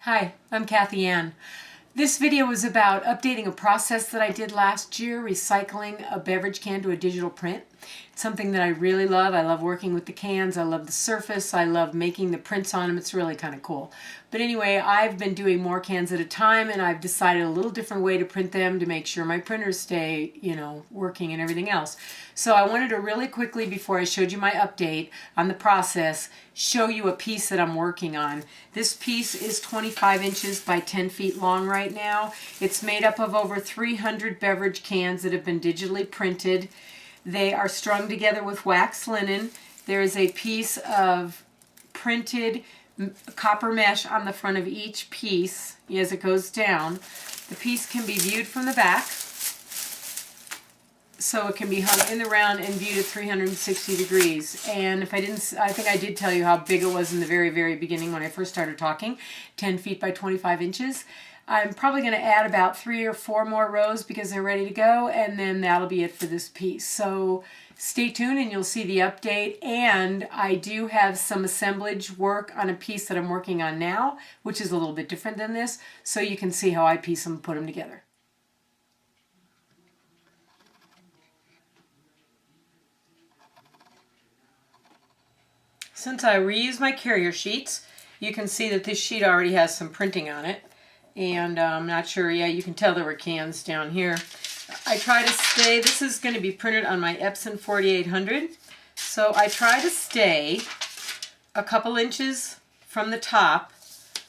Hi, I'm Kathy Ann. This video is about updating a process that I did last year, recycling a beverage can to a digital print. It's something that I really love. I love working with the cans. I love the surface. I love making the prints on them. It's really kind of cool. But anyway, I've been doing more cans at a time, and I've decided a little different way to print them to make sure my printers stay, working and everything else. So I wanted to really quickly, before I showed you my update on the process, show you a piece that I'm working on. This piece is 25 inches by 10 feet long right now. It's made up of over 300 beverage cans that have been digitally printed. They are strung together with wax linen. There is a piece of printed copper mesh on the front of each piece as it goes down. The piece can be viewed from the back, so it can be hung in the round and viewed at 360 degrees. And if I think I did tell you how big it was in the very, very beginning when I first started talking, 10 feet by 25 inches. I'm probably going to add about 3 or 4 more rows because they're ready to go, and then that'll be it for this piece. So stay tuned and you'll see the update. And I do have some assemblage work on a piece that I'm working on now, which is a little bit different than this, so you can see how I piece them and put them together. Since I reused my carrier sheets, you can see that this sheet already has some printing on it. And I'm not sure, yeah, you can tell there were cans down here. I try to stay, this is going to be printed on my Epson 4800. So I try to stay a couple inches from the top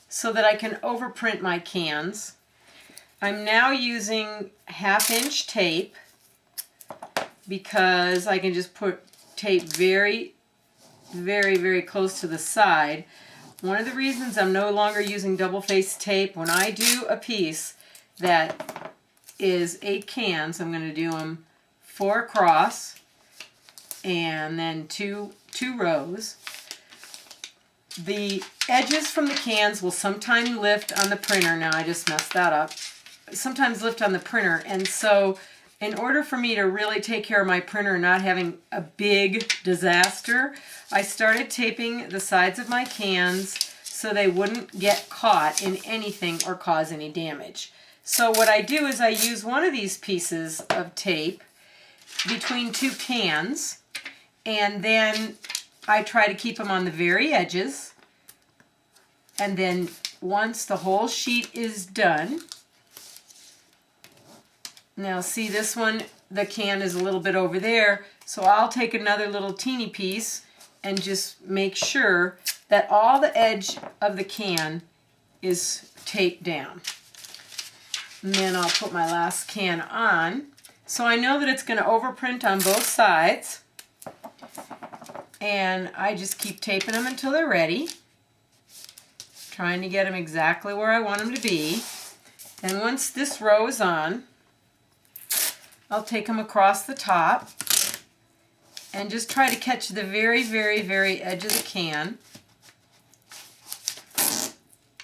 so that I can overprint my cans. I'm now using 1/2 inch tape because I can just put tape very, very close to the side. One of the reasons I'm no longer using double-faced tape, when I do a piece that is 8 cans, I'm going to do them 4 across and then two rows. The edges from the cans will sometimes lift on the printer. Now I just messed that up. Sometimes lift on the printer, and so in order for me to really take care of my printer and not having a big disaster, I started taping the sides of my cans so they wouldn't get caught in anything or cause any damage. So what I do is I use one of these pieces of tape between 2 cans, and then I try to keep them on the very edges. And then once the whole sheet is done, now see this one, the can is a little bit over there, so I'll take another little teeny piece and just make sure that all the edge of the can is taped down. And then I'll put my last can on. So I know that it's going to overprint on both sides. And I just keep taping them until they're ready. Trying to get them exactly where I want them to be. And once this row is on, I'll take them across the top and just try to catch the very, very edge of the can.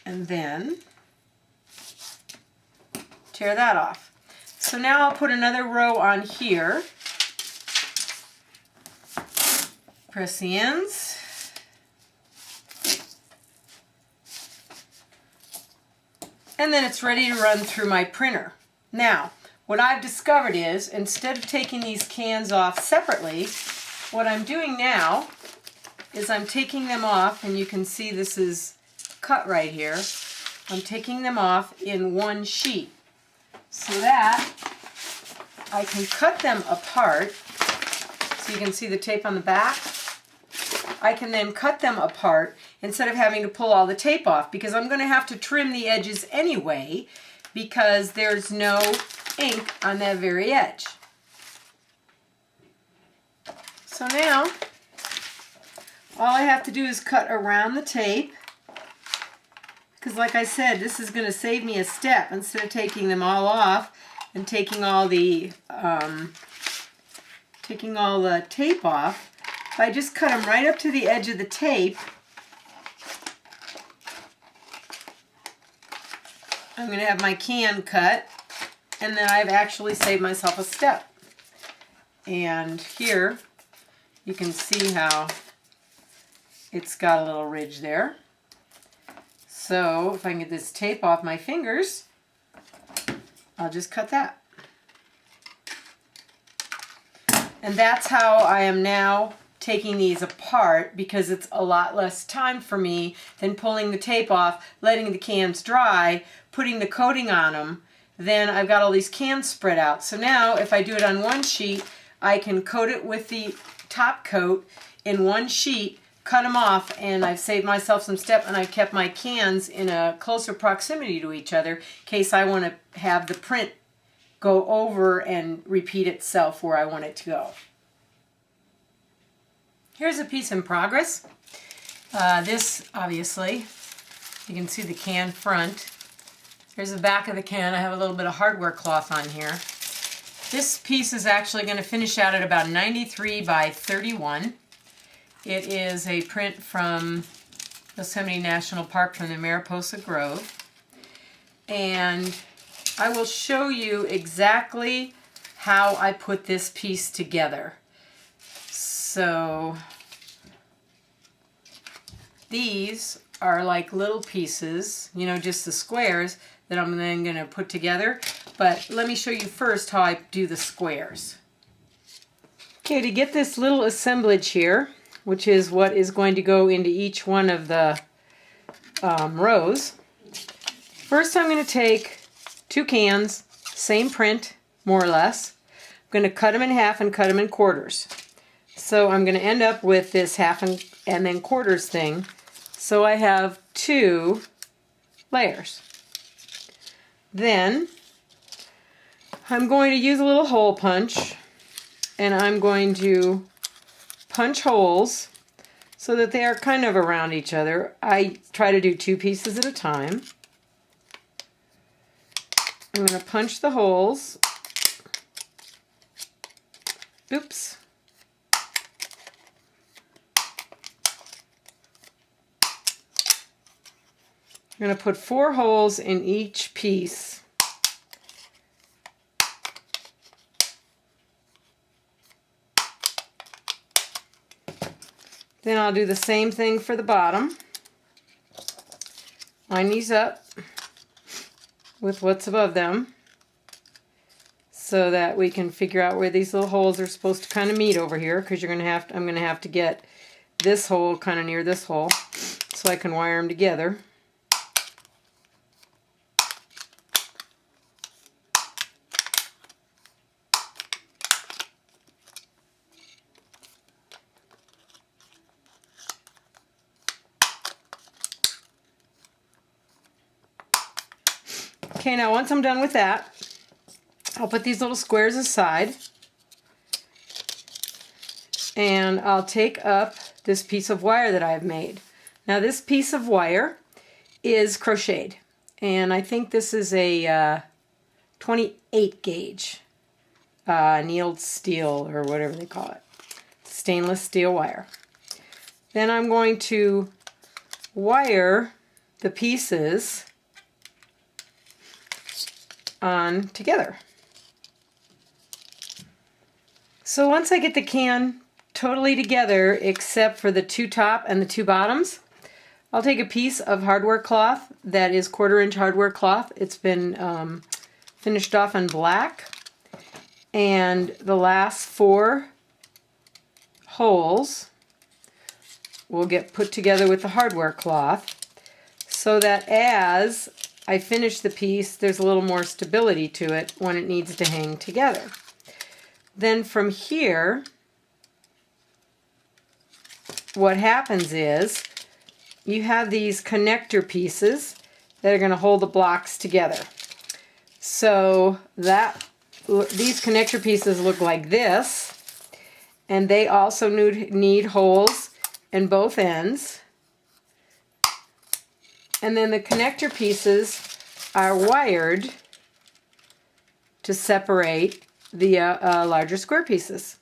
And then tear that off. So now I'll put another row on here. Press the ends. And then it's ready to run through my printer. Now, what I've discovered is, instead of taking these cans off separately, what I'm doing now is I'm taking them off, and you can see this is cut right here. I'm taking them off in one sheet so that I can cut them apart. So you can see the tape on the back. I can then cut them apart instead of having to pull all the tape off, because I'm going to have to trim the edges anyway because there's no ink on that very edge. So now all I have to do is cut around the tape, because like I said, this is going to save me a step. Instead of taking them all off and taking all the tape off, if I just cut them right up to the edge of the tape, I'm going to have my can cut, and then I've actually saved myself a step. And here you can see how it's got a little ridge there. So if I can get this tape off my fingers, I'll just cut that. And that's how I am now taking these apart, because it's a lot less time for me than pulling the tape off, letting the cans dry, putting the coating on them. Then I've got all these cans spread out. So now if I do it on one sheet, I can coat it with the top coat in one sheet, cut them off, and I've saved myself some step, and I've kept my cans in a closer proximity to each other in case I want to have the print go over and repeat itself where I want it to go. Here's a piece in progress. This, obviously, you can see the can front. Here's the back of the can. I have a little bit of hardware cloth on here. This piece is actually going to finish out at about 93 by 31. It is a print from Yosemite National Park from the Mariposa Grove. And I will show you exactly how I put this piece together. So these are like little pieces, you know, just the squares that I'm then going to put together. But let me show you first how I do the squares. Okay, to get this little assemblage here, which is what is going to go into each one of the rows, first I'm going to take two cans, same print, more or less. I'm going to cut them in half and cut them in quarters. So I'm going to end up with this half and then quarters thing. So I have two layers. Then I'm going to use a little hole punch, and I'm going to punch holes so that they are kind of around each other. I try to do two pieces at a time. I'm going to punch the holes. Oops. I'm going to put 4 holes in each piece. Then I'll do the same thing for the bottom. Line these up with what's above them so that we can figure out where these little holes are supposed to kind of meet over here, because I'm going to have to get this hole kind of near this hole so I can wire them together. Okay, now once I'm done with that, I'll put these little squares aside, and I'll take up this piece of wire that I've made. Now this piece of wire is crocheted, and I think this is a 28 gauge annealed steel, or whatever they call it. Stainless steel wire. Then I'm going to wire the pieces on together. So once I get the can totally together, except for the two top and the two bottoms, I'll take a piece of hardware cloth that is 1/4 inch hardware cloth. It's been finished off in black, and the last 4 holes will get put together with the hardware cloth so that as I finish the piece, there's a little more stability to it when it needs to hang together. Then from here, what happens is you have these connector pieces that are going to hold the blocks together. So these connector pieces look like this, and they also need holes in both ends. And then the connector pieces are wired to separate the larger square pieces.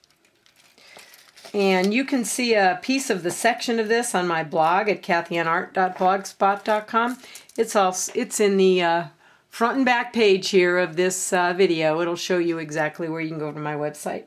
And you can see a piece of the section of this on my blog at kathyanart.blogspot.com. It's in the front and back page here of this video. It'll show you exactly where you can go to my website.